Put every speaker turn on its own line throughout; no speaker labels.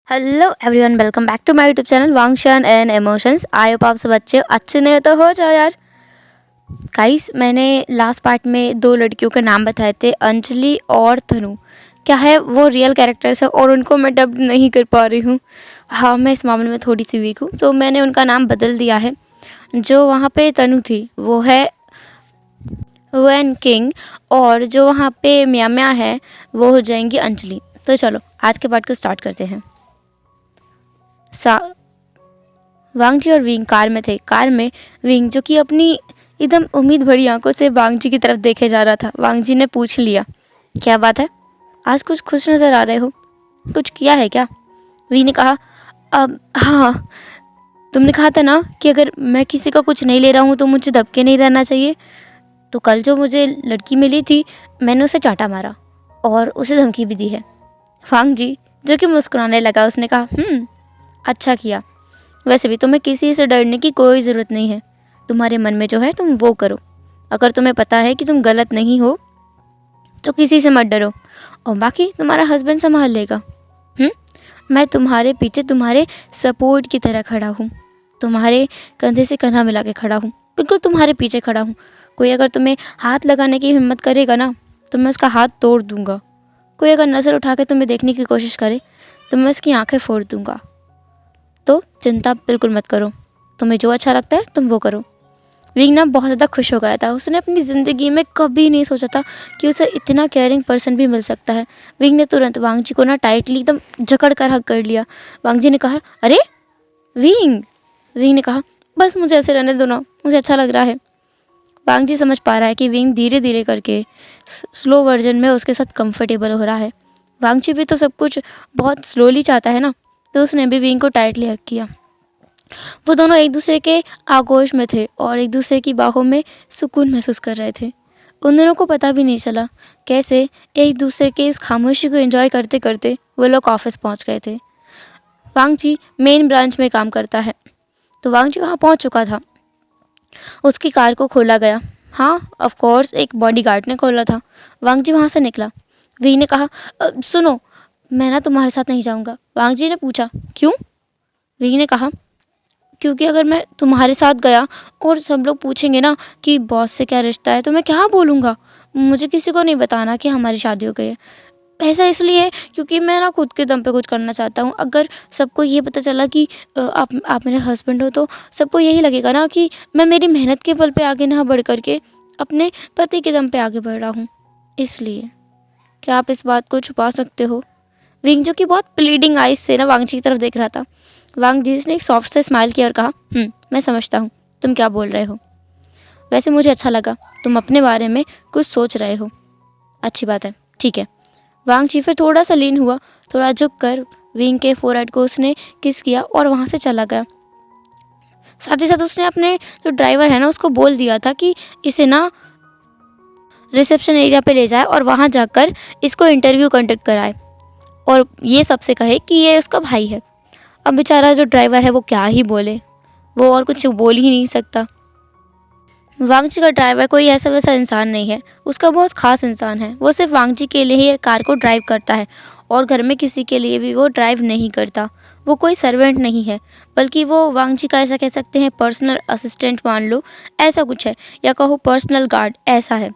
Hello everyone, welcome back to my YouTube channel वांगशन and emotions. I hope आप सब अच्छे नहीं तो हो जाओ यार। गाइस, मैंने लास्ट पार्ट में दो लड़कियों के नाम बताए थे, अंजलि और तनु। क्या है वो रियल कैरेक्टर्स है और उनको मैं डब नहीं कर पा रही हूँ। हाँ, मैं इस मामले में थोड़ी सी वीक हूँ, तो मैंने उनका नाम बदल दिया है। जो वहाँ पे तनु थी वो है वन किंग, और जो वहाँ पे म्या म्या है वो हो जाएंगी अंजलि। तो चलो आज के पार्ट को स्टार्ट करते हैं। वांगजी और विंग कार में थे। कार में विंग, जो कि अपनी एकदम उम्मीद भरी आंखों से वांगजी की तरफ देखे जा रहा था। वांगजी ने पूछ लिया, क्या बात है, आज कुछ खुश नज़र आ रहे हो, कुछ किया है क्या? विंग ने कहा, अब हाँ, तुमने कहा था ना कि अगर मैं किसी का कुछ नहीं ले रहा हूँ तो मुझे दबके नहीं रहना चाहिए। तो कल जो मुझे लड़की मिली थी, मैंने उसे चांटा मारा और उसे धमकी भी दी है। वांगजी, जो कि मुस्कुराने लगा, उसने कहा, अच्छा किया। वैसे भी तुम्हें किसी से डरने की कोई ज़रूरत नहीं है। तुम्हारे मन में जो है तुम वो करो। अगर तुम्हें पता है कि तुम गलत नहीं हो तो किसी से मत डरो, और बाकी तुम्हारा हस्बैंड संभाल लेगा। मैं तुम्हारे पीछे तुम्हारे सपोर्ट की तरह खड़ा हूँ, तुम्हारे कंधे से कंधा मिला के खड़ा हूँ, बिल्कुल तुम्हारे पीछे खड़ा हूँ। कोई अगर तुम्हें हाथ लगाने की हिम्मत करेगा ना तो मैं उसका हाथ तोड़ दूँगा। कोई अगर नज़र उठा के तुम्हें देखने की कोशिश करे तो मैं उसकी आंखें फोड़ दूँगा। तो चिंता बिल्कुल मत करो, तुम्हें जो अच्छा लगता है तुम वो करो। विंग ना बहुत ज़्यादा खुश हो गया था। उसने अपनी ज़िंदगी में कभी नहीं सोचा था कि उसे इतना केयरिंग पर्सन भी मिल सकता है। विंग ने तुरंत वांगजी को ना टाइटली एकदम जकड़ कर हग कर लिया। वांगजी ने कहा, अरे विंग। विंग ने कहा, बस मुझे ऐसे रहने दो ना, मुझे अच्छा लग रहा है। वांगजी समझ पा रहा है कि विंग धीरे धीरे करके स्लो वर्जन में उसके साथ कंफर्टेबल हो रहा है। वांगजी भी तो सब कुछ बहुत स्लोली चाहता है ना, तो उसने भी विंग को टाइटली हग किया। वो दोनों एक दूसरे के आगोश में थे और एक दूसरे की बाहों में सुकून महसूस कर रहे थे। उन दोनों को पता भी नहीं चला कैसे एक दूसरे के इस खामोशी को एंजॉय करते करते वो लोग ऑफिस पहुंच गए थे। वांगजी मेन ब्रांच में काम करता है, तो वांगजी वहाँ पहुँच चुका था। उसकी कार को खोला गया। हाँ, ऑफ कोर्स एक बॉडीगार्ड ने खोला था। वांगजी वहाँ से निकला। वी ने कहा, सुनो, मैं ना तुम्हारे साथ नहीं जाऊँगा। वांगजी ने पूछा, क्यों? वी ने कहा, क्योंकि अगर मैं तुम्हारे साथ गया और सब लोग पूछेंगे ना कि बॉस से क्या रिश्ता है, तो मैं क्या बोलूँगा? मुझे किसी को नहीं बताना कि हमारी शादी हो गई है। ऐसा इसलिए क्योंकि मैं ना खुद के दम पे कुछ करना चाहता हूँ। अगर सबको ये पता चला कि आप मेरे हस्बैंड हो, तो सबको यही लगेगा ना कि मैं मेरी मेहनत के बल पे आगे ना बढ़ कर के अपने पति के दम पे आगे बढ़ रहा हूँ। इसलिए क्या आप इस बात को छुपा सकते हो? विंग, जो कि बहुत प्लीडिंग आइज से ना वांगजी की तरफ देख रहा था। वांगजी ने एक सॉफ्ट से स्माइल किया और कहा, मैं समझता हूँ तुम क्या बोल रहे हो। वैसे मुझे अच्छा लगा तुम अपने बारे में कुछ सोच रहे हो। अच्छी बात है, ठीक है। वांगजी फिर थोड़ा सा लीन हुआ, थोड़ा झुक कर विंग के फोरहेड को उसने किस किया और वहाँ से चला गया। साथ ही साथ उसने अपने जो ड्राइवर है ना उसको बोल दिया था कि इसे ना रिसेप्शन एरिया पे ले जाए और वहाँ जाकर इसको इंटरव्यू कंडक्ट कराए, और ये सबसे कहे कि ये उसका भाई है। अब बेचारा जो ड्राइवर है वो क्या ही बोले, वो और कुछ बोल ही नहीं सकता। वांगजी का ड्राइवर कोई ऐसा वैसा इंसान नहीं है, उसका बहुत ख़ास इंसान है। वो सिर्फ वांगजी के लिए ही कार को ड्राइव करता है और घर में किसी के लिए भी वो ड्राइव नहीं करता। वो कोई सर्वेंट नहीं है, बल्कि वो वांगजी का ऐसा कह सकते हैं पर्सनल असिस्टेंट मान लो, ऐसा कुछ है, या कहो पर्सनल गार्ड ऐसा है।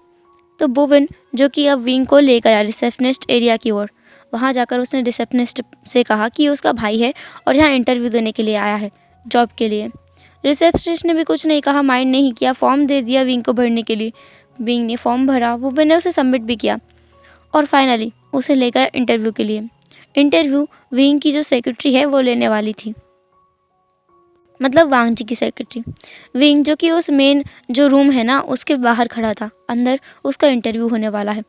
तो बोविन, जो कि अब विंग को ले गया रिसेप्शनिस्ट एरिया की ओर, वहाँ जाकर उसने रिसेप्शनिस्ट से कहा कि उसका भाई है और यहाँ इंटरव्यू देने के लिए आया है, जॉब के लिए। रिसेप्शनिस्ट ने भी कुछ नहीं कहा, माइंड नहीं किया, फॉर्म दे दिया विंग को भरने के लिए। विंग ने फॉर्म भरा, वो मैंने उसे सबमिट भी किया और फाइनली उसे ले गया इंटरव्यू के लिए। इंटरव्यू विंग की जो सेक्रेटरी है वो लेने वाली थी, मतलब वांगजी की सेक्रेटरी। विंग, जो कि उस मेन जो रूम है ना उसके बाहर खड़ा था, अंदर उसका इंटरव्यू होने वाला है।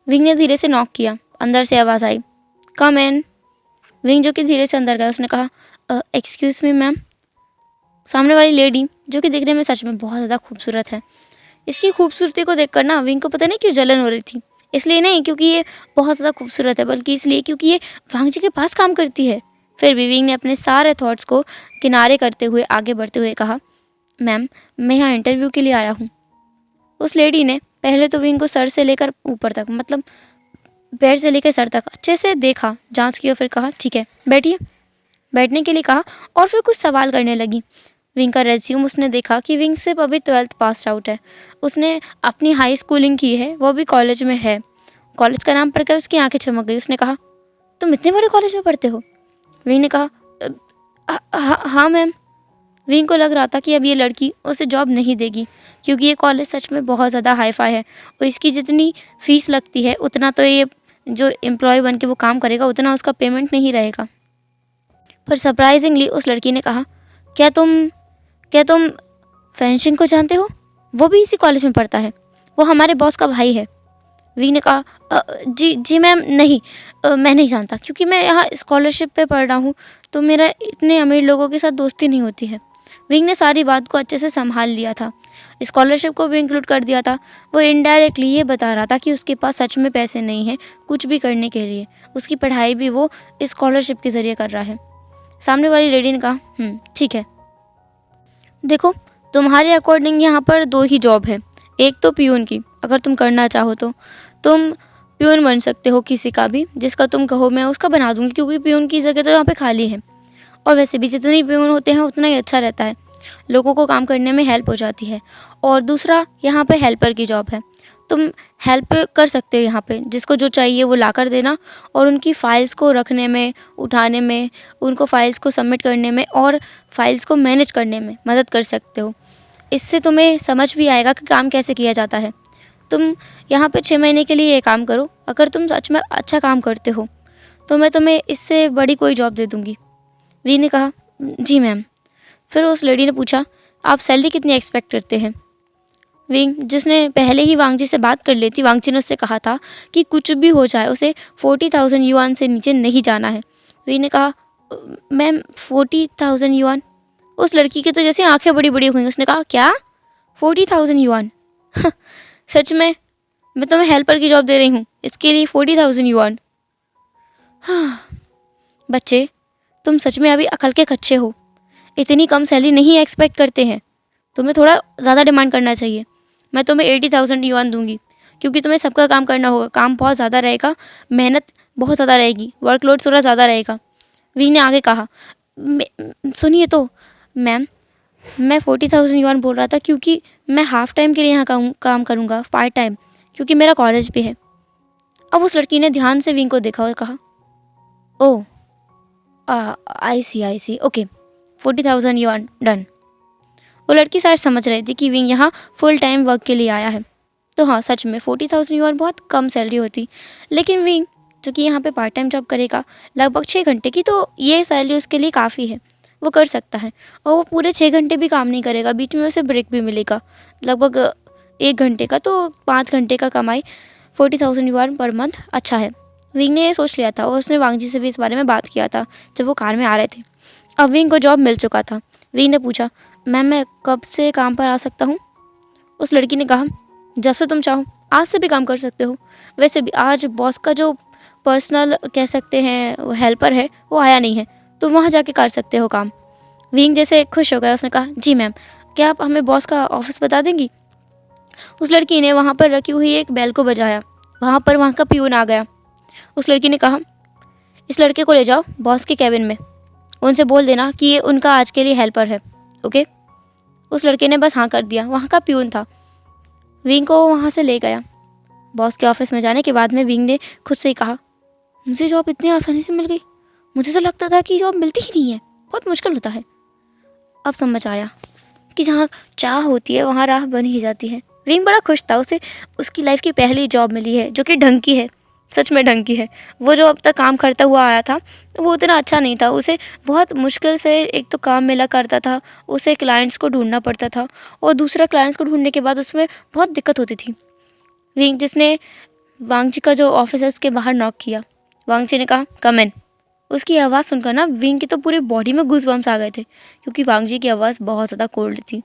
विंग ने धीरे से नॉक किया, अंदर से आवाज़ आई, कम इन। विंग, जो कि धीरे से अंदर गया, उसने कहा, एक्सक्यूज़ मी मैम। सामने वाली लेडी, जो कि दिखने में सच में बहुत ज़्यादा खूबसूरत है, इसकी खूबसूरती को देखकर ना विंग को पता नहीं क्यों जलन हो रही थी। इसलिए नहीं क्योंकि ये बहुत ज़्यादा खूबसूरत है, बल्कि इसलिए क्योंकि ये वांगजी के पास काम करती है। फिर भी विंग ने अपने सारे थॉट्स को किनारे करते हुए आगे बढ़ते हुए कहा, मैम, मैं यहाँ इंटरव्यू के लिए आया हूँ। उस लेडी ने पहले तो विंग को सर से लेकर ऊपर तक, मतलब पैर से लेकर सर तक अच्छे से देखा, जांच की और फिर कहा, ठीक है बैठिए। बैठने के लिए कहा और फिर कुछ सवाल करने लगी। विंग का रेज्यूम उसने देखा कि विंग सिर्फ अभी 12th पास आउट है। उसने अपनी हाई स्कूलिंग की है, वो भी कॉलेज में है। कॉलेज का नाम पढ़कर उसकी आंखें चमक गई। उसने कहा, तुम इतने बड़े कॉलेज में पढ़ते हो? विंग ने कहा, हाँ मैम। विंग को लग रहा था कि अब ये लड़की उसे जॉब नहीं देगी, क्योंकि ये कॉलेज सच में बहुत ज़्यादा हाई फाई है और इसकी जितनी फ़ीस लगती है उतना तो ये जो एम्प्लॉय बन के वो काम करेगा उतना उसका पेमेंट नहीं रहेगा। पर सरप्राइजिंगली उस लड़की ने कहा, क्या तुम फेंशिंग को जानते हो? वो भी इसी कॉलेज में पढ़ता है, वो हमारे बॉस का भाई है। विंग ने कहा, जी मैम, नहीं, मैं नहीं जानता, क्योंकि मैं यहाँ स्कॉलरशिप पे पढ़ रहा हूँ, तो मेरा इतने अमीर लोगों के साथ दोस्ती नहीं होती है। विंग ने सारी बात को अच्छे से संभाल लिया था, स्कॉलरशिप को भी इंक्लूड कर दिया था। वो इनडायरेक्टली ये बता रहा था कि उसके पास सच में पैसे नहीं हैं कुछ भी करने के लिए, उसकी पढ़ाई भी वो स्कॉलरशिप के ज़रिए कर रहा है। सामने वाली लेडी ने कहा, ठीक है, देखो तुम्हारे अकॉर्डिंग यहाँ पर 2 ही जॉब है। एक तो पियून की, अगर तुम करना चाहो तो तुम पियून बन सकते हो किसी का भी, जिसका तुम कहो मैं उसका बना दूँगी, क्योंकि पियून की जगह तो यहाँ पे खाली है। और वैसे भी जितने पियून होते हैं उतना ही अच्छा रहता है, लोगों को काम करने में हेल्प हो जाती है। और दूसरा यहाँ पे हेल्पर की जॉब है, तुम हेल्प कर सकते हो यहाँ पे, जिसको जो चाहिए वो ला कर देना और उनकी फ़ाइल्स को रखने में, उठाने में, उनको फ़ाइल्स को सबमिट करने में और फाइल्स को मैनेज करने में मदद कर सकते हो। इससे तुम्हें समझ भी आएगा कि काम कैसे किया जाता है। तुम यहाँ पे 6 महीने के लिए ये काम करो, अगर तुम सच में अच्छा काम करते हो तो मैं तुम्हें इससे बड़ी कोई जॉब दे दूँगी। वी ने कहा, जी मैम। फिर उस लेडी ने पूछा, आप सैलरी कितनी एक्सपेक्ट करते हैं? विंग, जिसने पहले ही वांगजी से बात कर ली थी, वांगजी ने उससे कहा था कि कुछ भी हो जाए उसे 40,000 युआन से नीचे नहीं जाना है। विंग ने कहा, मैम 40,000 युआन? उस लड़की की तो जैसे आंखें बड़ी बड़ी हो गई। उसने कहा, क्या 40,000 युआन? सच में? मैं तुम्हें हेल्पर की जॉब दे रही हूँ, इसके लिए 40,000 युआन? बच्चे, तुम सच में अभी अकल के कच्चे हो, इतनी कम सैलरी नहीं एक्सपेक्ट करते हैं, तुम्हें थोड़ा ज़्यादा डिमांड करना चाहिए। मैं तुम्हें 80,000 युआन दूंगी, क्योंकि तुम्हें सबका काम करना होगा, काम बहुत ज़्यादा रहेगा, मेहनत बहुत ज़्यादा रहेगी, वर्कलोड थोड़ा ज़्यादा रहेगा। वी ने आगे कहा, सुनिए तो मैम, मैं 40,000 युआन बोल रहा था, क्योंकि मैं हाफ़ टाइम के लिए यहाँ काम करूँगा, पार्ट टाइम, क्योंकि मेरा कॉलेज भी है। अब उस लड़की ने ध्यान से विंग को देखा और कहा, ओह, आई सी, ओके, 40,000 युआन डन। वो लड़की शायद समझ रही थी कि विंग यहाँ फुल टाइम वर्क के लिए आया है। तो हाँ, सच में 40,000 युआन बहुत कम सैलरी होती, लेकिन विंग जो कि यहाँ पे पार्ट टाइम जॉब करेगा लगभग 6 घंटे की, तो ये सैलरी उसके लिए काफ़ी है, वो कर सकता है। और वो पूरे 6 घंटे भी काम नहीं करेगा, बीच में उसे ब्रेक भी मिलेगा लगभग 1 घंटे का, तो 5 घंटे का कमाई 40,000 युआन पर मंथ अच्छा है। विंग ने ये सोच लिया था और उसने वांगजी से भी इस बारे में बात किया था जब वो कार में आ रहे थे। अब विंग को जॉब मिल चुका था। विंग ने पूछा, मैम मैं कब से काम पर आ सकता हूँ? उस लड़की ने कहा, जब से तुम चाहो, आज से भी काम कर सकते हो। वैसे भी आज बॉस का जो पर्सनल कह सकते हैं हेल्पर है वो आया नहीं है, तो वहाँ जाके कर सकते हो काम। विंग जैसे खुश हो गया, उसने कहा, जी मैम, क्या आप हमें बॉस का ऑफिस बता देंगी? उस लड़की ने वहाँ पर रखी हुई एक बेल को बजाया। वहाँ का पियून आ गया। उस लड़की ने कहा, इस लड़के को ले जाओ बॉस के कैबिन में, उनसे बोल देना कि ये उनका आज के लिए हेल्पर है, ओके? उस लड़के ने बस हाँ कर दिया। वहाँ का पियून था। विंग को वहाँ से ले गया। बॉस के ऑफिस में जाने के बाद में विंग ने खुद से ही कहा, मुझे जॉब इतनी आसानी से मिल गई, मुझे तो लगता था कि जॉब मिलती ही नहीं है, बहुत मुश्किल होता है। अब समझ आया कि जहाँ चाह होती है वहाँ राह बन ही जाती है। विंग बड़ा खुश था, उसे उसकी लाइफ की पहली जॉब मिली है जो कि ढंग की है, सच में ढंग की है। वो जो अब तक काम करता हुआ आया था वो उतना अच्छा नहीं था, उसे बहुत मुश्किल से एक तो काम मिला करता था, उसे क्लाइंट्स को ढूंढना पड़ता था और दूसरा क्लाइंट्स को ढूंढने के बाद उसमें बहुत दिक्कत होती थी। विंग जिसने वांगजी का जो ऑफिस है उसके बाहर नॉक किया। वांगजी ने कहा, कम इन। उसकी आवाज़ सुनकर ना विंग की तो पूरी बॉडी में गूज़बम्प्स आ गए थे, क्योंकि वांगजी की आवाज़ बहुत ज़्यादा कोल्ड थी।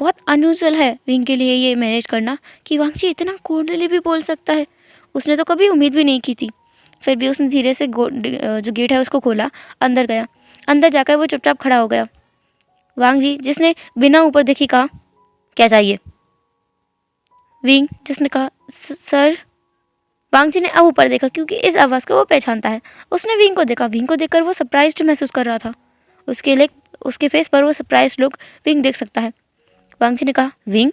बहुत अनयूजुअल है विंग के लिए ये मैनेज करना कि वांगजी इतना कोल्डली भी बोल सकता है। उसने तो कभी उम्मीद भी नहीं की थी। फिर भी उसने धीरे से जो गेट है उसको खोला, अंदर गया। अंदर जाकर वो चुपचाप खड़ा हो गया। वांगजी जिसने बिना ऊपर देखी कहा, क्या चाहिए? विंग जिसने कहा, सर। वांग जी ने अब ऊपर देखा क्योंकि इस आवाज़ को वो पहचानता है। उसने विंग को देखा। विंग को देखकर वो सरप्राइज्ड महसूस कर रहा था। उसके फेस पर वो सरप्राइज लुक विंग देख सकता है। वांग जी ने कहा, विंग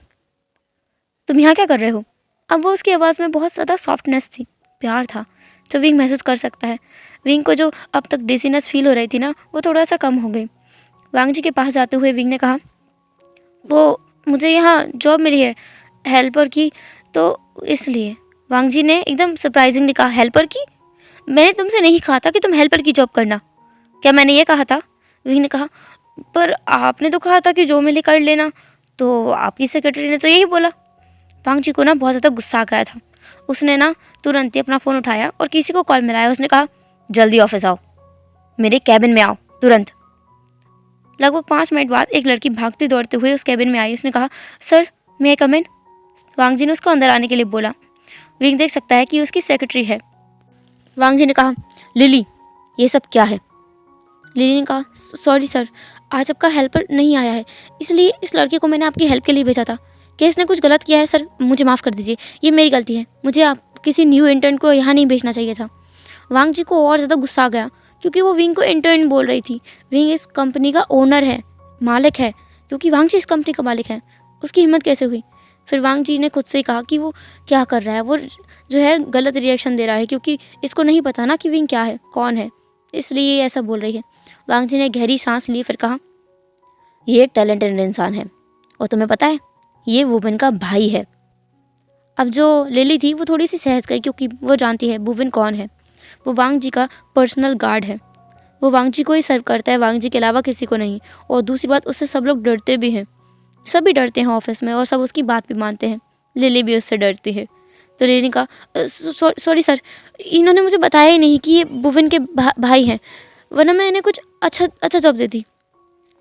तुम यहाँ क्या कर रहे हो? अब वो उसकी आवाज़ में बहुत ज़्यादा सॉफ्टनेस थी, प्यार था, जो विंग महसूस कर सकता है। विंग को जो अब तक डिजीनेस फील हो रही थी ना, वो थोड़ा सा कम हो गई। वांग जी के पास जाते हुए विंग ने कहा, वो मुझे यहाँ जॉब मिली है हेल्पर की, तो इसलिए। वांग जी ने एकदम सरप्राइजिंगली कहा, हेल्पर की? मैंने तुमसे नहीं कहा था कि तुम हेल्पर की जॉब करना। क्या मैंने ये कहा था? विंग ने कहा, पर आपने तो कहा था कि जो मिले कर लेना, तो आपकी सेक्रेटरी ने तो यही बोला। वांग जी को ना बहुत ज़्यादा गुस्सा आ गया था। उसने ना तुरंत ही अपना फ़ोन उठाया और किसी को कॉल मिलाया। उसने कहा, जल्दी ऑफिस आओ, मेरे कैबिन में आओ तुरंत। लगभग 5 मिनट बाद एक लड़की भागते दौड़ते हुए उस कैबिन में आई। उसने कहा, सर मे आई कम इन? वांग जी ने उसको अंदर आने के लिए बोला। विंग देख सकता है कि उसकी सेक्रेटरी है। वांग जी ने कहा, लिली ये सब क्या है? लिली ने कहा, सॉरी सर, आज आपका हेल्पर नहीं आया है, इसलिए इस लड़के को मैंने आपकी हेल्प के लिए भेजा था। क्या इसने कुछ गलत किया है सर? मुझे माफ़ कर दीजिए, ये मेरी गलती है। मुझे आप किसी न्यू इंटर्न को यहाँ नहीं भेजना चाहिए था। वांग जी को और ज़्यादा गुस्सा आ गया क्योंकि वो विंग को इंटर्न बोल रही थी। विंग इस कंपनी का ओनर है, मालिक है, क्योंकि वांग जी इस कंपनी का मालिक है। उसकी हिम्मत कैसे हुई? फिर वांग जी ने खुद से कहा कि वो क्या कर रहा है, वो जो है गलत रिएक्शन दे रहा है क्योंकि इसको नहीं पता ना कि विंग क्या है, कौन है, इसलिए ये ऐसा बोल रही है। वांग जी ने गहरी सांस ली, फिर कहा, ये एक टैलेंटेड इंसान है और तुम्हें पता है ये वुबन का भाई है। अब जो लिली थी वो थोड़ी सी सहज गई क्योंकि वो जानती है वुबन कौन है। वो वांग जी का पर्सनल गार्ड है। वो वांग जी को ही सर्व करता है, वांग जी के अलावा किसी को नहीं। और दूसरी बात, उससे सब लोग डरते भी हैं, सभी डरते हैं ऑफिस में और सब उसकी बात भी मानते हैं। लिली भी उससे डरती है। तो लिली ने कहा, सॉरी सर, इन्होंने मुझे बताया ही नहीं कि ये वुबन के भाई हैं, वरना मैं इन्हें कुछ अच्छा जॉब देती।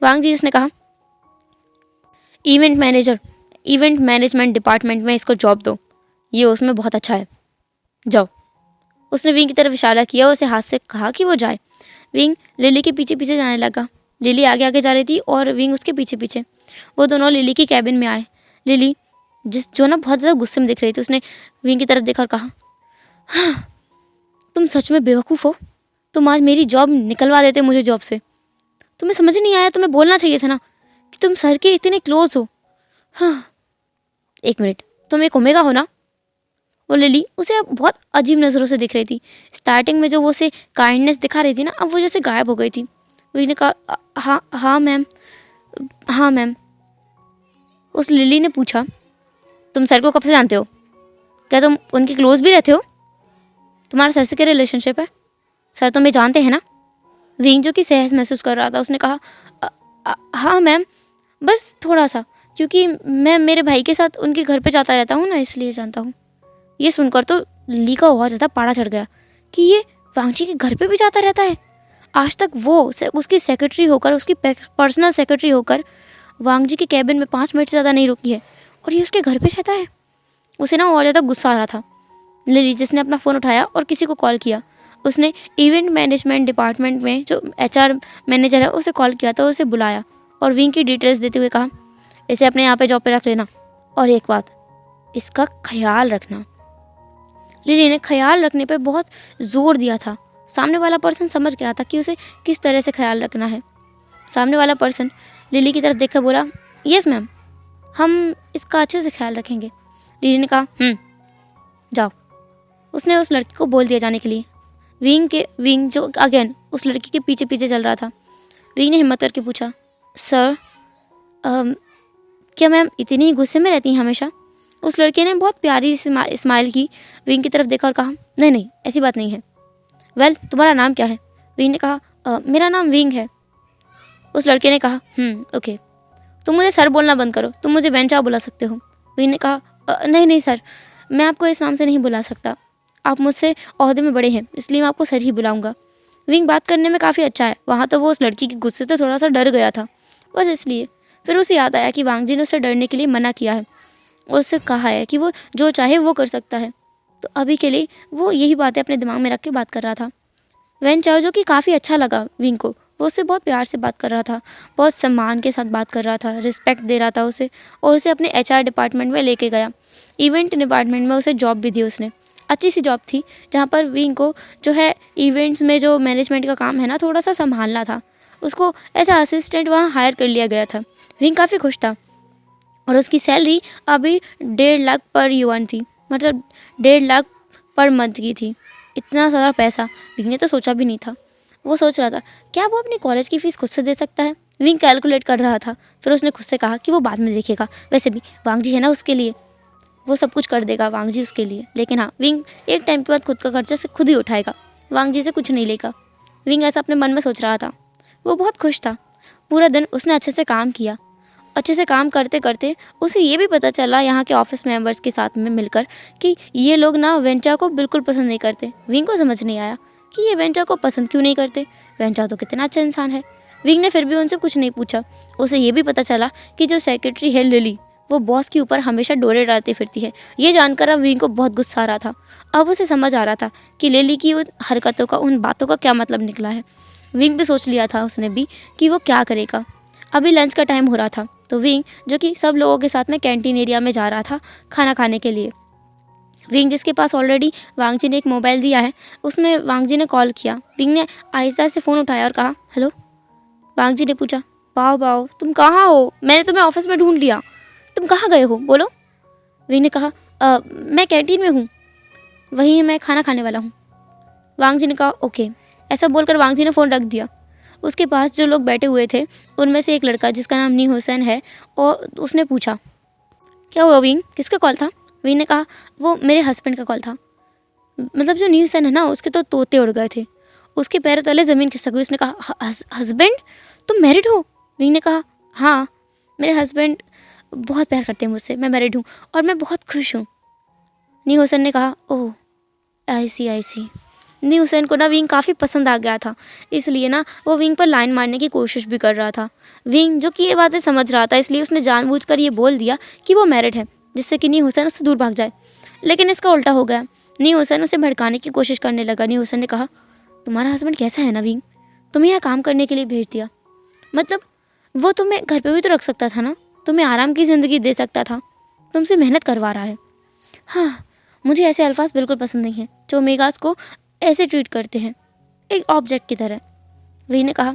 वांग जी उसने कहा, इवेंट मैनेजमेंट डिपार्टमेंट में इसको जॉब दो, ये उसमें बहुत अच्छा है, जाओ। उसने विंग की तरफ इशारा किया और उसे हाथ से कहा कि वो जाए। विंग लिली के पीछे पीछे जाने लगा। लिली आगे आगे जा रही थी और विंग उसके पीछे पीछे। वो दोनों लिली की कैबिन में आए। लिली जो ना बहुत ज़्यादा गुस्से में दिख रही थी, उसने विंग की तरफ देखा और कहा, हाँ, तुम सच में बेवकूफ़ हो। तुम आज मेरी जॉब निकलवा देते मुझे जॉब से। तुम्हें समझ नहीं आया? तुम्हें बोलना चाहिए था ना कि तुम सर के इतने क्लोज हो। हाँ, एक मिनट, तुम एक ओमेगा हो ना? वो लिली उसे अब बहुत अजीब नज़रों से दिख रही थी। स्टार्टिंग में जो वो उसे काइंडनेस दिखा रही थी ना, अब वो जैसे गायब हो गई थी। विंग ने कहा, हाँ मैम, हाँ मैम। उस लिली ने पूछा, तुम सर को कब से जानते हो? क्या तुम उनके क्लोज भी रहते हो? तुम्हारा सर से क्या रिलेशनशिप है? सर तुम्हें जानते हैं ना? विंग जो कि सहज महसूस कर रहा था, उसने कहा, हाँ मैम, बस थोड़ा सा, क्योंकि मैं मेरे भाई के साथ उनके घर पे जाता रहता हूँ ना, इसलिए जानता हूँ। ये सुनकर तो लिली का और ज़्यादा पारा चढ़ गया कि ये वांग जी के घर पे भी जाता रहता है। आज तक वो उसकी सेक्रेटरी होकर, उसकी पर्सनल सेक्रेटरी होकर वांग जी के कैबिन में 5 मिनट से ज़्यादा नहीं रुकी है और ये उसके घर पे रहता है। उसे ना और ज़्यादा गुस्सा आ रहा था। लिली जिसने अपना फ़ोन उठाया और किसी को कॉल किया, उसने इवेंट मैनेजमेंट डिपार्टमेंट में जो HR मैनेजर है उसे कॉल किया तो उसे बुलाया और विंग की डिटेल्स देते हुए कहा, इसे अपने यहाँ पे जॉब पे रख लेना और एक बात, इसका ख्याल रखना। लिली ने ख्याल रखने पे बहुत ज़ोर दिया था। सामने वाला पर्सन समझ गया था कि उसे किस तरह से ख्याल रखना है। सामने वाला पर्सन लिली की तरफ देखकर बोला, यस मैम, हम इसका अच्छे से ख्याल रखेंगे। लिली ने कहा, जाओ। उसने उस लड़की को बोल दिया जाने के लिए। विंग जो अगेन उस लड़की के पीछे पीछे चल रहा था। विंग ने हिम्मत करके पूछा, सर, क्या मैम इतनी गुस्से में रहती हैं हमेशा? उस लड़के ने बहुत प्यारी स्माइल की, विंग की तरफ देखा और कहा, नहीं ऐसी बात नहीं है। वेल, तुम्हारा नाम क्या है? विंग ने कहा, मेरा नाम विंग है। उस लड़के ने कहा, ओके, तुम मुझे सर बोलना बंद करो, तुम मुझे बेंचा बुला सकते हो। विंग ने कहा, नहीं सर, मैं आपको इस नाम से नहीं बुला सकता, आप मुझसे ओहदे में बड़े हैं, इसलिए मैं आपको सर ही बुलाऊंगा। विंग बात करने में काफ़ी अच्छा है। वहाँ तो वो उस लड़की के गुस्से से थोड़ा सा डर गया था, बस इसलिए। फिर उसे याद आया कि वांग जी ने उसे डरने के लिए मना किया है और उससे कहा है कि वो जो चाहे वो कर सकता है। तो अभी के लिए वो यही बातें अपने दिमाग में रख के बात कर रहा था। वैन चाओ जो कि काफ़ी अच्छा लगा विंग को, वो उससे बहुत प्यार से बात कर रहा था, बहुत सम्मान के साथ बात कर रहा था, रिस्पेक्ट दे रहा था उसे और उसे अपने HR डिपार्टमेंट में लेके गया। इवेंट डिपार्टमेंट में उसे जॉब भी दी उसने। अच्छी सी जॉब थी जहाँ पर विंग को जो है इवेंट्स में जो मैनेजमेंट का काम है ना थोड़ा सा संभालना था। उसको एज अ असिस्टेंट वहाँ हायर कर लिया गया था। विंग काफ़ी खुश था और उसकी सैलरी अभी 1.5 लाख पर युआन थी, मतलब 1.5 लाख पर मंथ की थी। इतना सारा पैसा विंग ने तो सोचा भी नहीं था। वो सोच रहा था क्या वो अपनी कॉलेज की फ़ीस खुद से दे सकता है। विंग कैलकुलेट कर रहा था। फिर उसने खुद से कहा कि वो बाद में देखेगा, वैसे भी वांग जी है ना उसके लिए, वो सब कुछ कर देगा वांग जी उसके लिए। लेकिन हाँ, विंग एक टाइम के बाद खुद का खर्चा से खुद ही उठाएगा, वांग जी से कुछ नहीं लेगा। विंग ऐसा अपने मन में सोच रहा था। वो बहुत खुश था। पूरा दिन उसने अच्छे से काम किया। अच्छे से काम करते करते उसे ये भी पता चला यहाँ के ऑफिस मेंबर्स के साथ में मिलकर कि ये लोग ना वेंचा को बिल्कुल पसंद नहीं करते। विंग को समझ नहीं आया कि ये वेंचा को पसंद क्यों नहीं करते। वेंचा तो कितना अच्छा इंसान है। विंग ने फिर भी उनसे कुछ नहीं पूछा। उसे ये भी पता चला कि जो सेक्रेटरी है लिली, वो बॉस के ऊपर हमेशा डोरे डालती फिरती है। ये जानकर अब विंग को बहुत गुस्सा आ रहा था। अब उसे समझ आ रहा था कि लिली की उन हरकतों का, उन बातों का क्या मतलब निकला है। विंग भी सोच लिया था उसने भी कि वो क्या करेगा। अभी लंच का टाइम हो रहा था तो विंग, जो कि सब लोगों के साथ में कैंटीन एरिया में जा रहा था खाना खाने के लिए। विंग जिसके पास ऑलरेडी वांग जी ने एक मोबाइल दिया है, उसमें वांग जी ने कॉल किया। विंग ने आहिस्ता से फ़ोन उठाया और कहा हेलो। वांग जी ने पूछा वाओ वाओ तुम कहाँ हो, मैंने तुम्हें ऑफिस में ढूंढ लिया, तुम कहाँ गए हो बोलो। विंग ने कहा मैं कैंटीन में हूँ, वहीं मैं खाना खाने वाला हूँ। वांग जी ने कहा ओके। ऐसा बोलकर वांग जी ने फ़ोन रख दिया। उसके पास जो लोग बैठे हुए थे उनमें से एक लड़का जिसका नाम नी हुसैन है, और उसने पूछा क्या हुआ विंग, किसका कॉल था। विंग ने कहा वो मेरे हस्बैंड का कॉल था। मतलब जो नी हुसैन है ना, उसके तो तोते उड़ गए थे, उसके पैरों तले ज़मीन खिसक गई। उसने कहा हस्बैंड, तुम मैरिड हो। विंग ने कहा हाँ, मेरे हस्बैंड बहुत प्यार करते हैं मुझसे, मैं मैरिड हूँ और मैं बहुत खुश हूँ। नी हुसैन ने कहा ओह आई सी। नी हुसैन को ना विंग काफ़ी पसंद आ गया था, इसलिए ना वो विंग पर लाइन मारने की कोशिश भी कर रहा था। विंग जो कि ये बातें समझ रहा था, इसलिए उसने जानबूझकर ये बोल दिया कि वो मैरिड है, जिससे कि नी हुसैन उससे दूर भाग जाए। लेकिन इसका उल्टा हो गया। नी हुसैन उसे भड़काने की कोशिश करने लगा। नी हुसैन ने कहा तुम्हारा हस्बैंड कैसा है ना विंग, तुम्हें यहाँ काम करने के लिए भेज दिया, मतलब वो तुम्हें घर पे भी तो रख सकता था ना, तुम्हें आराम की ज़िंदगी दे सकता था, तुमसे मेहनत करवा रहा है। हाँ, मुझे ऐसे अल्फाज बिल्कुल पसंद नहीं हैं जो मेगास को ऐसे ट्रीट करते हैं, एक ऑब्जेक्ट की तरह। वी ने कहा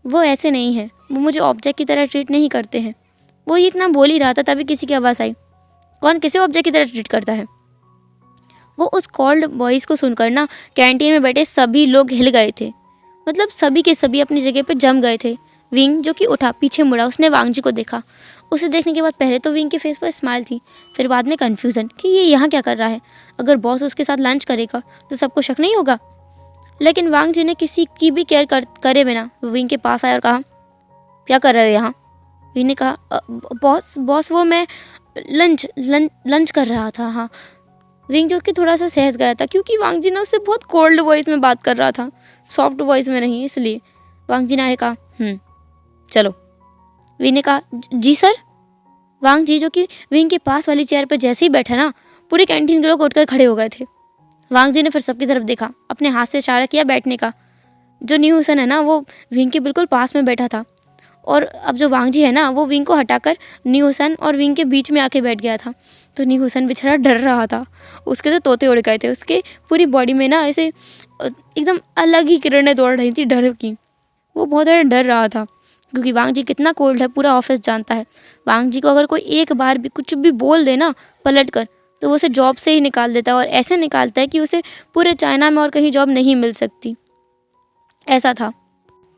वो ऐसे नहीं है, वो मुझे ऑब्जेक्ट की तरह ट्रीट नहीं करते हैं। वो ये इतना बोल ही रहा था तभी किसी की आवाज़ आई। कौन किसे ऑब्जेक्ट की तरह ट्रीट करता है। वो उस कॉल्ड वॉइस को सुनकर ना कैंटीन में बैठे सभी लोग हिल गए थे, मतलब सभी के सभी अपनी जगह पर जम गए थे। विंग जो कि उठा, पीछे मुड़ा, उसने वांग जी को देखा। उसे देखने के बाद पहले तो विंग के फेस पर स्माइल थी, फिर बाद में कन्फ्यूज़न कि ये यहाँ क्या कर रहा है। अगर बॉस उसके साथ लंच करेगा तो सबको शक नहीं होगा। लेकिन वांग जी ने किसी की भी केयर करे बिना विंग के पास आया और कहा क्या कर रहे हो यहाँ। विंग ने कहा बॉस बॉस वो मैं लंच कर रहा था। हाँ। विंग जो कि थोड़ा सा सहज गया था क्योंकि वांग जी ने उससे बहुत कोल्ड वॉइस में बात कर रहा था, सॉफ्ट वॉइस में नहीं, इसलिए वांग जी ने कहा चलो। विंग ने कहा जी सर। वांग जी जो कि विंग के पास वाली चेयर पर जैसे ही बैठा ना, पूरे कैंटीन के लोग उठकर खड़े हो गए थे। वांग जी ने फिर सबकी तरफ देखा, अपने हाथ से इशारा किया बैठने का। जो नी हुसैन है ना, वो विंग के बिल्कुल पास में बैठा था, और अब जो वांग जी है ना, वो विंग को हटाकर नी हुसैन और विंग के बीच में आके बैठ गया था। तो नी हुसैन बेचारा डर रहा था, उसके तो तोते उड़ गए थे, उसके पूरी बॉडी में ना ऐसे एकदम अलग ही किरणें दौड़ रही थी डर की। वो बहुत ज़्यादा डर रहा था क्योंकि वांग जी कितना कोल्ड है पूरा ऑफिस जानता है। वांग जी को अगर कोई एक बार भी कुछ भी बोल दे ना पलट कर, तो वो उसे जॉब से ही निकाल देता है, और ऐसे निकालता है कि उसे पूरे चाइना में और कहीं जॉब नहीं मिल सकती। ऐसा था।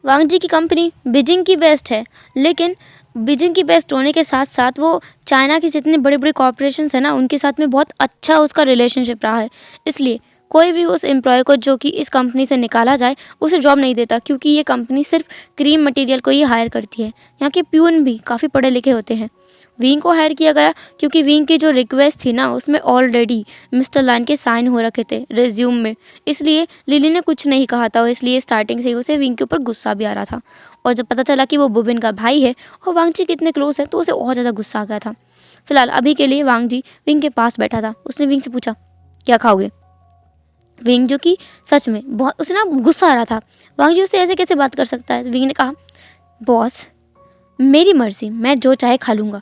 वांग जी की कंपनी बीजिंग की बेस्ट है, लेकिन बीजिंग की बेस्ट होने के साथ साथ वो चाइना की जितनी बड़ी बड़ी कॉर्पोरेशंस है ना, उनके साथ में बहुत अच्छा उसका रिलेशनशिप रहा है। इसलिए कोई भी उस एम्प्लॉय को जो कि इस कंपनी से निकाला जाए उसे जॉब नहीं देता, क्योंकि ये कंपनी सिर्फ क्रीम मटेरियल को ही हायर करती है। यहाँ के प्यून भी काफ़ी पढ़े लिखे होते हैं। विंग को हायर किया गया क्योंकि विंग की जो रिक्वेस्ट थी ना, उसमें ऑलरेडी मिस्टर लाइन के साइन हो रखे थे रिज्यूम में, इसलिए लिली ने कुछ नहीं कहा था, इसलिए स्टार्टिंग से ही उसे विंग के ऊपर गुस्सा भी आ रहा था। और जब पता चला कि वो बुबिन का भाई है और वांग जी कितने क्लोज है, तो उसे और ज़्यादा गुस्सा आ गया था। फिलहाल अभी के लिए वांग जी विंग के पास बैठा था। उसने विंग से पूछा क्या खाओगे। विंग जो कि सच में बहुत, उसे ना गुस्सा आ रहा था, वांग जी उससे ऐसे कैसे बात कर सकता है। विंग ने कहा बॉस मेरी मर्जी, मैं जो चाहे खा लूँगा।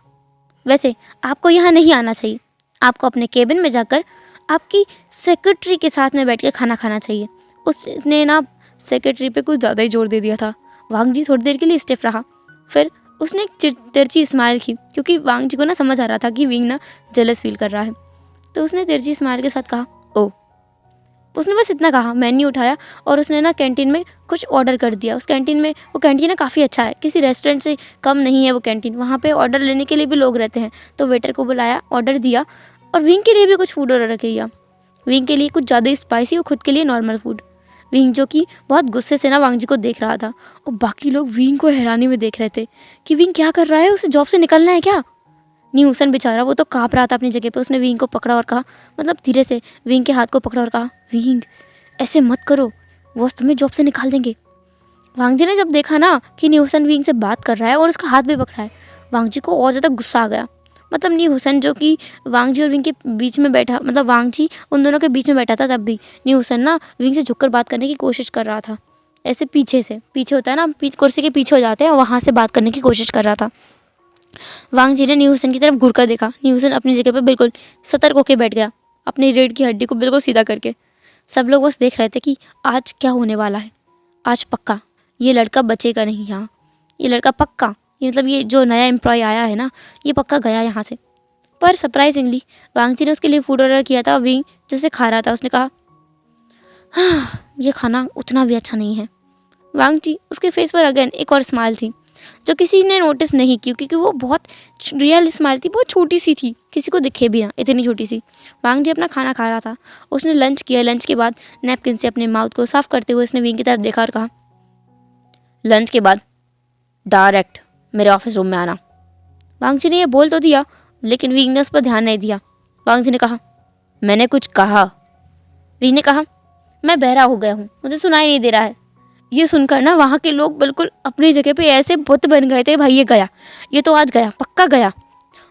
वैसे आपको यहाँ नहीं आना चाहिए, आपको अपने केबिन में जाकर आपकी सेक्रेटरी के साथ में बैठ के खाना खाना चाहिए। उसने ना सेक्रेटरी पे कुछ ज़्यादा ही जोर दे दिया था। वांग जी थोड़ी देर के लिए स्टिफ रहा, फिर उसने एक तिरछी स्माइल की, क्योंकि वांग जी को ना समझ आ रहा था कि विंग ना जेलस फील कर रहा है। तो उसने तिरछी स्माइल के साथ कहा, ओ। उसने बस इतना कहा, मेन्यू उठाया और उसने ना कैंटीन में कुछ ऑर्डर कर दिया। उस कैंटीन में, वो कैंटीन ना काफ़ी अच्छा है, किसी रेस्टोरेंट से कम नहीं है वो कैंटीन। वहाँ पे ऑर्डर लेने के लिए भी लोग रहते हैं। तो वेटर को बुलाया, ऑर्डर दिया और विंग के लिए भी कुछ फूड ऑर्डर किया। विंग के लिए कुछ ज़्यादा स्पाइसी और खुद के लिए नॉर्मल फूड। विंग जो कि बहुत गुस्से से ना वांग जी को देख रहा था और बाकी लोग विंग को हैरानी में देख रहे थे कि विंग क्या कर रहा है, उसे जॉब से निकलना है क्या। न्यूसन बेचारा वो तो काँप रहा था अपनी जगह पे। उसने विंग को पकड़ा और कहा, मतलब धीरे से विंग के हाथ को पकड़ा और कहा, विंग ऐसे मत करो, बॉस तुम्हें जॉब से निकाल देंगे। वांग जी ने जब देखा ना कि न्यूसन विंग से बात कर रहा है और उसका हाथ भी पकड़ा है, वांग जी को और ज़्यादा गुस्सा आ गया। मतलब न्यूसन जो कि वांग जी और विंग के बीच में बैठा, मतलब वांग जी उन दोनों के बीच में बैठा था, तब भी न्यूसन ना विंग से झुककर बात करने की कोशिश कर रहा था। ऐसे पीछे से, पीछे होता है ना, कुर्सी के पीछे हो जाते हैं, वहाँ से बात करने की कोशिश कर रहा था। वांग जी ने न्यूसन की तरफ घूर कर देखा। न्यूसन अपनी जगह पर बिल्कुल सतर्क होकर बैठ गया, अपनी रीढ़ की हड्डी को बिल्कुल सीधा करके। सब लोग बस देख रहे थे कि आज क्या होने वाला है। आज पक्का ये लड़का बचेगा नहीं यहाँ, ये लड़का पक्का, ये मतलब ये जो नया एम्प्लॉय आया है ना, ये पक्का गया यहाँ से। पर सरप्राइजिंगली वांग जी ने उसके लिए फूड ऑर्डर किया था। विंग जो उसे खा रहा था, उसने कहा, हाँ ये खाना उतना भी अच्छा नहीं है। वांग जी, उसके फेस पर अगेन एक और स्माइल थी जो किसी ने नोटिस नहीं की, क्योंकि वो बहुत रियल स्माइल थी, बहुत छोटी सी थी, किसी को दिखे भी ना, इतनी छोटी सी। वांग जी अपना खाना खा रहा था, उसने लंच किया। लंच के बाद नैपकिन से अपने माउथ को साफ करते हुए उसने विंग की तरफ देखा और कहा, लंच के बाद डायरेक्ट मेरे ऑफिस रूम में आना। वांग जी ने यह बोल तो दिया, लेकिन विंग ने उस पर ध्यान नहीं दिया। वांग जी ने कहा, मैंने कुछ कहा। विंग ने कहा, मैं बहरा हो गया हूँ, मुझे सुनाई नहीं दे रहा है। ये सुनकर ना वहाँ के लोग बिल्कुल अपनी जगह पे ऐसे बुत बन गए थे, भाई ये गया, ये तो आज गया, पक्का गया।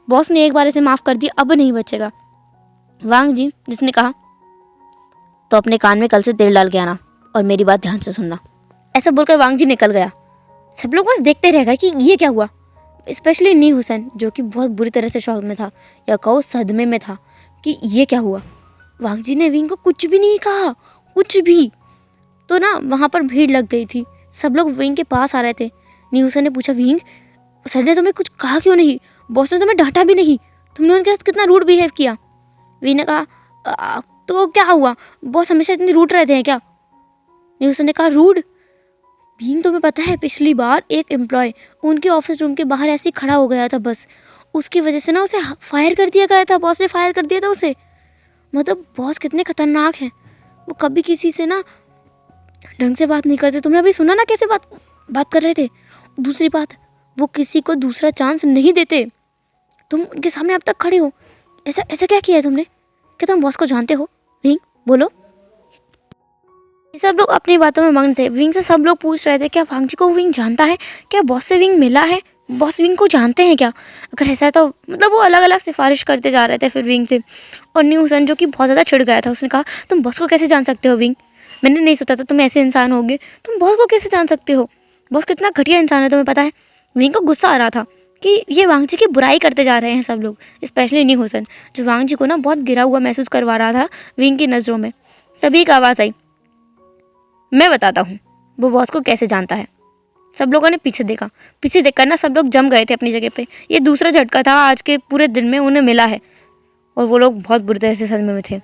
बॉस ने एक बार इसे माफ़ कर दिया, अब नहीं बचेगा। वांग जी, जिसने कहा, तो अपने कान में कल से तेल डाल के आना और मेरी बात ध्यान से सुनना। ऐसा बोलकर वांग जी निकल गया। सब लोग बस देखते रह गए कि ये क्या हुआ। स्पेशली नी हुसैन, जो कि बहुत बुरी तरह से शॉक में था, या कहो सदमे में था कि ये क्या हुआ। वांग जी ने विंग को कुछ भी नहीं कहा, कुछ भी। तो ना वहाँ पर भीड़ लग गई थी, सब लोग विंग के पास आ रहे थे। न्यूसन ने पूछा, विंग सर ने तुम्हें कुछ कहा क्यों नहीं, बॉस ने तुम्हें डांटा भी नहीं, तुमने उनके साथ कितना रूड बिहेव किया। विंग ने कहा, तो क्या हुआ, बॉस हमेशा इतनी रूड रहते हैं क्या। न्यूसन ने कहा, रूड? विंग तुम्हें पता है पिछली बार एक एम्प्लॉय उनके ऑफिस रूम के बाहर ऐसे ही खड़ा हो गया था, बस उसकी वजह से ना उसे फायर कर दिया गया था, बॉस ने फायर कर दिया था उसे। मतलब बॉस कितने खतरनाक हैं, वो कभी किसी से ना ढंग से बात नहीं करते। तुमने अभी सुना ना कैसे बात कर रहे थे। दूसरी बात, वो किसी को दूसरा चांस नहीं देते। तुम उनके सामने अब तक खड़े हो, ऐसा ऐसा क्या किया है तुमने, क्या तुम बॉस को जानते हो। विंग बोलो। सब लोग अपनी बातों में मग्न थे। विंग से सब लोग पूछ रहे थे, क्या वांग जी को विंग जानता है, क्या बॉस से विंग मिला है, बॉस विंग को जानते हैं क्या। अगर ऐसा है तो मतलब वो अलग अलग सिफारिश करते जा रहे थे फिर विंग से। और न्यूसन जो कि बहुत ज़्यादा चिढ़ गया था, उसने कहा, तुम बॉस को कैसे जान सकते हो विंग, मैंने नहीं सोचा था तुम ऐसे इंसान होगे, तुम बॉस को कैसे जान सकते हो, बॉस कितना घटिया इंसान है तुम्हें पता है। विंग को गुस्सा आ रहा था कि ये वांग जी की बुराई करते जा रहे हैं सब लोग, स्पेशली नी हुसैन, जो वांग जी को ना बहुत गिरा हुआ महसूस करवा रहा था विंग की नज़रों में। तभी एक आवाज़ आई, मैं बताता हूँ वो बॉस को कैसे जानता है। सब लोगों ने पीछे देखा, पीछे देखकर ना सब लोग जम गए थे अपनी जगह पे। ये दूसरा झटका था आज के पूरे दिन में उन्हें मिला है, और वो लोग बहुत बुरी तरह से सदमे में थे,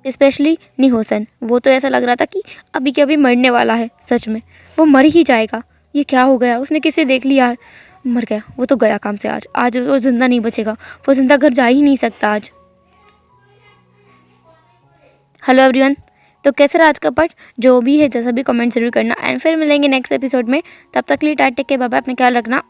स्पेशली नी हुसैन। वो तो ऐसा लग रहा था कि अभी के अभी मरने वाला है, सच में वो मर ही जाएगा। ये क्या हो गया, उसने किसे देख लिया है, मर गया, वो तो गया काम से। आज वो जिंदा नहीं बचेगा, वो जिंदा घर जा ही नहीं सकता आज। हेलो एवरीवन, तो कैसे रहा आज का पार्ट, जो भी है जैसा भी कमेंट जरूर करना, एंड फिर मिलेंगे नेक्स्ट एपिसोड में। तब तक के लिए tata, take care, bye bye, अपना ख्याल रखना।